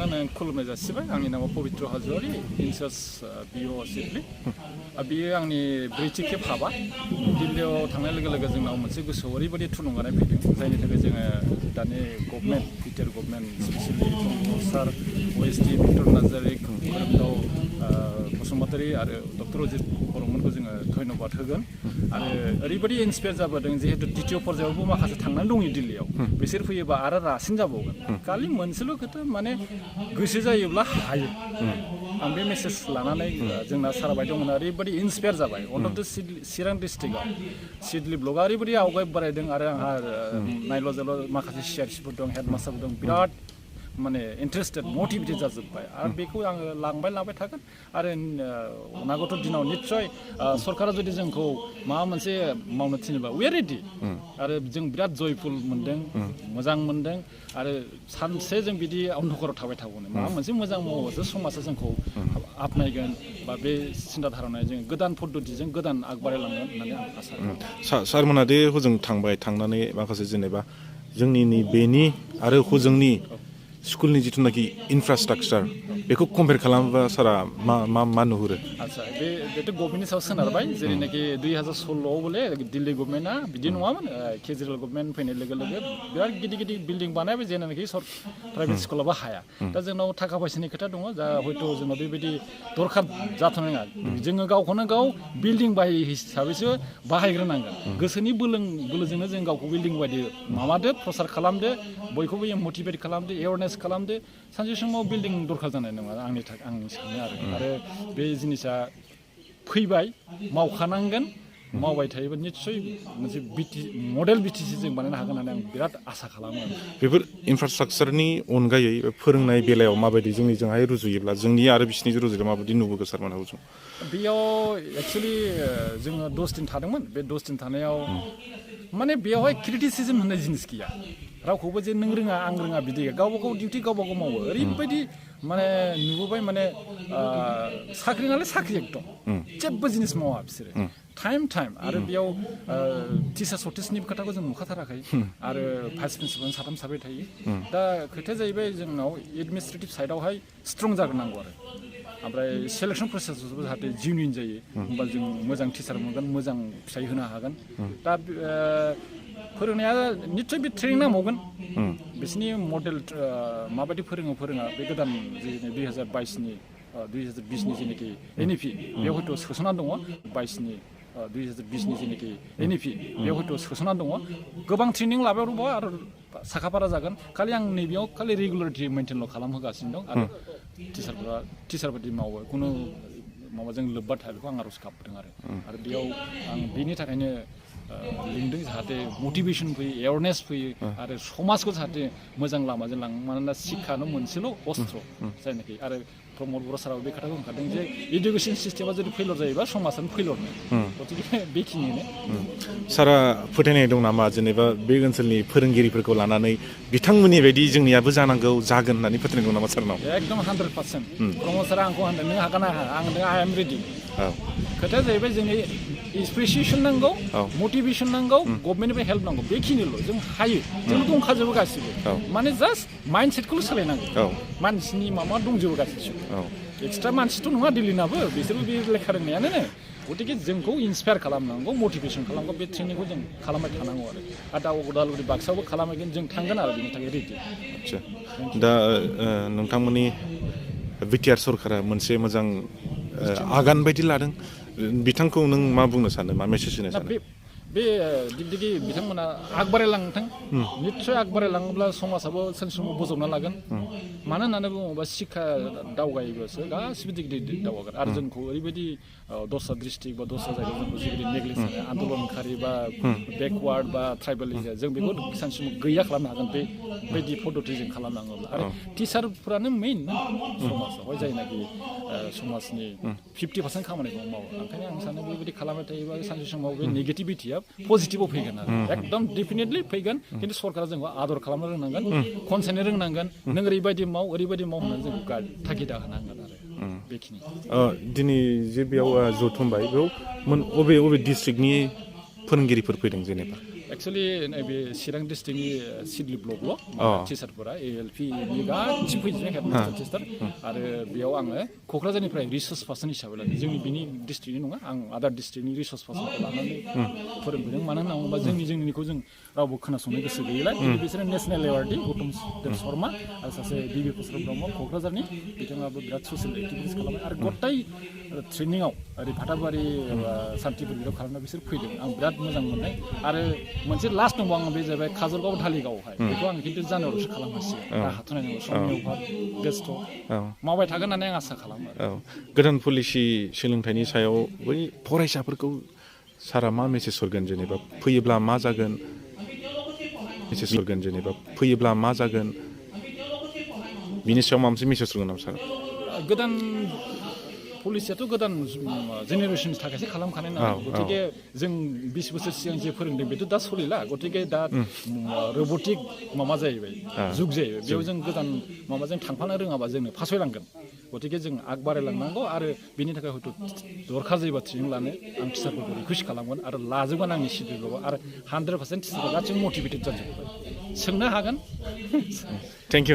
थांनानै खुलुमनाय जासिबाय आंनि नामा पबित्र हाज'वारि इनचार्ज बिअ सिडलि बियो आंनि ब्रैथि खेब हाबा दिल्लीयाव थांनाय लोगो लोगो जोंनाव मोनसे गोसोआव ओरैबायदि थुलुंगानाय फैदों जायनि थाखाय जोङो दानि गभर्नमेन्ट बिटिआर गभर्नमेन्ट स्पेसियेलि सार ओएसडि भिक्टर नार्जारि खोरोमदाव बसुमतारी आरो डक्टर अजित बर'मोनखौ जोङो धन्यबाद होगोन आरो ओरैबायदि इन्सपायार जाबोदों जिहेतु द्वितीय पर्यायावबो माखासे थांनानै दङ दिल्लीयाव बिसोर फैयोबा आरो रासिन जाबावगोन खालि मोनसेल' खोथा माने गोसो जायोब्ला हायो आं बे मेसेज लानानै जोंना साराबाय दंमोन ओरैबायदि इन्सपायार जाबाय अन अफ द चिरां डिस्ट्रिक्टआव सिडलि ब्लकआ ओरैबायदि आवगाय बारायदों आरो आंहा नायल' जाल' माखासे सिआरसिफोर दं हेडमास्टारफोर दं बिराद माने इन्टारेस्टेड मटिभेटेड जाजोब्बाय आरो बेखौ आङो लांबाय थागोन आरो अनागत दिनाव निस्सय सरकारा जुदि जोंखौ माबा मोनसे मावनो थिनोबा वी आर रेडि आरो जों बिराद जयफुल मोनदों मोजां मोनदों आरो सानसे जों बिदि अन्धकाराव थाबाय थागौनो माबा मोनसे मोजां मावोबासो समाजा जोंखौ आपनायगोन बा बे सिन्था धारनाया जों गोदान पद्धतिजों गोदान आगबारायलांगोन होननानै आं आसा खालामो सारमोना दे हजों थांनानै माखासे जेनेबा जोंनि बेनि आरो हजोंनि स्कुलनि जिथुनाखि इनफ्रास्ट्राक्चार बेखौ कम्पेयार खालामोबा सारा मा नुहुरो आदसा बेथ' गभर्नमेन्टनि सायाव सोनारबाय जेरैनाखि 2016आव बोले दिल्ली गभर्नमेन्टआ बिदि नङामोन केजरिवाल गभर्नमेन्ट फैनाय लोगो लोगो बिराद गिदिर बिल्डिं बानायबाय जेनाखि प्राइभेट स्कुलाबो हाया दा जोंनाव थाखा फैसानि खोथा दङ दा हयथ' जोंनाव बेबायदि दरखार जाथ'नो नङा जोङो गावखौनो गाव बिल्डिं बाहाय हिसाबैसो बाहायग्रोनांगोन गोसोनि बोलोजोंनो जों गावखौ बिल्डिं बायदि माबादो प्रसार खालामदो बयखौबो मटिभेट खालामदो एवारनेस खालामदो सानसे समाव बिल्डिं दरखार जानाय नङा आंनि सानो आरो बे जिनिसा फैबाय मावखानांगोन मावबाय थायोबा निस्सय मोनसे मडेल बिटिसि जों बानायनो हागोन होननानै आं बिराद आसा खालामो बेफोर इनफ्रास्ट्राक्चारनि अनगायै फोरोंनाय बेलायाव माबायदि जोंनिजोंहाय रुजुयोब्ला जोंनि आरो बिसिनिजों रुजुयोब्ला माबायदि नुबोगोन सारमोनहा हजों बेयाव एक्सुवेलि जोङो 10 दिन थादोंमोन बे 10 दिन थानायाव माने बेयावहाय क्रिटिसिजम होननाय जिनिस गैया रावखौबो जे नों रोङा आं रोङा बिदि गावबा गाव डिउटि गावबा गाव मावो ओरैबायदि माने नुबोबाय माने साख्रि नालाय साख्रि एकदम जेबो जिनिस मावा बिसोरो टाइम आरो बेयाव टिचार सर्टेजनि खोथाखौ जों नुखाथाराखै आरो भाइस प्रिन्सिपाल साथाम साब्रै थायो दा खोथाया जाहैबाय जोंनाव एडमिनिस्ट्रेटिभ साइडआवहाय स्ट्रं जाग्रोनांगौ आरो ओमफ्राय सेलेक्सन प्रसेसआवबो जाहाथे जिउनिन जायो होमबा जों मोजां टिचार मोनगोन मोजां फिथाइ होनो हागोन दा फोरोंनाया निस्सय बे ट्रेनिं नांबावगोन बिसोरनि मडेल माबायदि फोरोङा बे गोदान जे 2020नि जेनाखि NEP बेयाव हयथ' सोसननानै दङ 2020नि जेनाखि NEP बेयाव हयथ' सोसननानै दङ गोबां ट्रेनिं लाबाय दङ आरो साखाफारा जागोन खालि आं नैबेयाव खालि रेगुलारिटि मेनटेनल' खालामहोगासिनो दं आरो टिचार बायदि मावो खुनु माबाजों लोब्बा थाया बेखौ आं आर'ज गाबदों आरो बेयाव आं बेनि थाखायनो लिंदों जाहाथे मटिभेसन फैयो एवारनेस फैयो आरो समाजखौ जाहाथे मोजां लामाजों लाङो मानोना शिक्षानो मोनसेल' अस्त्र जायनाखि आरो प्रमद बर' साराबो बे खोथाखौ होनखादों जे इडुकेसन सिस्टेमा जुदि फेलर जायोबा समाजानो फेलरनो गतिके बेखिनिनो सारा फोथायनाय दं नामा जेनेबा बे ओनसोलनि फोरोंगिरिफोरखौ लानानै बिथांमोननि बायदि जोंनियाबो जानांगौ जागोन होननानै फोथायनाय दं नामा सारनाव एकदम 100% प्रमद सारा आंखौ होनदों नों हागोन आं आइ एम रेडि खोथाया जाहैबाय जोंनि एप्रिसिएसन नांगौ मटिभेसन नांगौ गभर्नमेन्टनिफ्राय हेल्प नांगौ बेखिनिल' जों हायो जों दंखाजोबो गासिबो माने जास्ट माइन्डसेटखौल' सोलायनांगौ मानसिनि माबा दंजोबो गासिबो एक्सट्रा मानसिथ' नङा दिल्लीनाबो बिसोरबो बे लेखा रोंनायानो गतिके जोंखौ इन्सपायार खालामनांगौ मटिभेसन खालामनांगौ बे ट्रेनिंखौ जों खालामबाय थानांगौ आरो दा उदालगुरि बाक्सायावबो खालामहैगोन जों थांगोन आरो बेनि थाखाय रेडि आदसा दा नोंथांमोननि बिटिआर सरकारा मोनसे मोजां आगान बायदि लादों बिथांखौ नों मा बुंनो सानो मा मेसेज होनो सानो बे दिगदिगि बिथांमोना आगबारायलांथों निस्सय आगबारायलाङोब्ला समाजाबो सानसे समाव बजबना लागोन मानो होननानै बुङोबा शिक्षा दावगायोबासो गासिबो दिगदिगि दावगागोन आरो जोंखौ ओरैबायदि दस्रा डिस्ट्रिक्ट बा दस्रा जायगायाव जोंखौ जिबायदि नेग्लेक्ट जानाय आन्दलनकारि बा बेकवार्ड बा ट्राइबेल एरिया जों बेखौ सानसे समाव गैया खालामनो हागोन बेबायदि पद्धति जों खालामनाङोब्ला आरो टिचारफोरानो मेइन समाजावहाय जायनाखि समाजनि 50% खामानिखौ मावो ओंखायनो आं सानो बेबायदि खालामबाय थायोबा सानसे समाव बे नेगेटिभिटिया पजिटिभाव फैगोन आरो एकदम डेफिनेटलि फैगोन खिन्थु सरकारा जोंखौ आदर खालामनो रोंनांगोन खनसायनो रोंनांगोन नों ओरैबायदि माव होननानै जोंखौ थागिदा होनांगोन आरो बेखिनि दिनै जे बेयाव जथुमबाय बेयाव अबे डिस्ट्रिक्टनि फोरोंगिरिफोर फैदों जेनेबा एक्सुवेलि नैबे चिरां डिस्ट्रिक्टनि सिडलि ब्लकल' अ। टिचारफोरा ALPनि गासिबो फैजोबनाय हेडमास्टार टिचार आरो बेयाव आङो क'क्राझारनिफ्राय रिसर्स पार्सन हिसाबै लादों जोंनि बिनि डिस्ट्रिक्टनि नङा आं आदार डिस्ट्रिक्टनि रिसर्स पार्सनखौ लानानै फोरोंबोदों मानो होनना बुङोबा जोंनिखौ जों रावबो खोनासंनो गोसो गैयैलाय बिसोरो नेसनेल एवार्डनि गौतम देब शर्मा आरो सासे बिबि प्रसाद ब्रह्म क'क्राझारनि बिथाङाबो बिराद ससियेल एक्टिभिटिस खालामबाय आरो गथाय ट्रेनिङाव ओरै फाथाबारि सान्तिपुराव खालामना बिसोर फैदों आं बिराद मोजां मोननाय आरो मोनसे लास्ट दंबावो आं बे जाहैबाय काजलगाव धालिगावआवहाय बेखौ आं खिन्थु जानुवारियावसो खालामगासिनो दा हाथ'नाय नंला समनि अभाब बेस्थ' मावबाय थागोन होननानै आं आसा खालामो आरो औ गोदान पलिसि सोलोंथाइनि सायाव बै फरायसाफोरखौ सारा मा मेसेज हरगोन जेनेबा फैयोब्ला मा जागोन मेसेज हरगोन जेनेबा फैयोब्ला मा जागोन बिनि सायाव माबा मोनसे मेसेज हरगोन नामा सार गोदान पलिसियाथ' गोदान जेनेरेसननि थाखायसो खालामखानाय नालाय गतिके जों 20 बोसोर सिगां जे फोरोंदों बेथ' दा सोलिला गतिके दा रबटिक माबा जाहैबाय जुग जाहैबाय बेयाव जों गोदान माबाजों थांफानो रोङाबा जोंनो फासयलांगोन गतिके जों आग बारायलांनांगौ आरो बेनि थाखाय हयथ' दरखार जायोबा ट्रेनिं लानो आं टिचारफोरखौ रिकुवेस्ट खालामगोन आरो लाजोबगोन आंनि सिडिउलआव आरो 100% टिचारफोरा गासिबो मटिभेटेड जाजोबबाय सोंनो हागोन थेंक इउ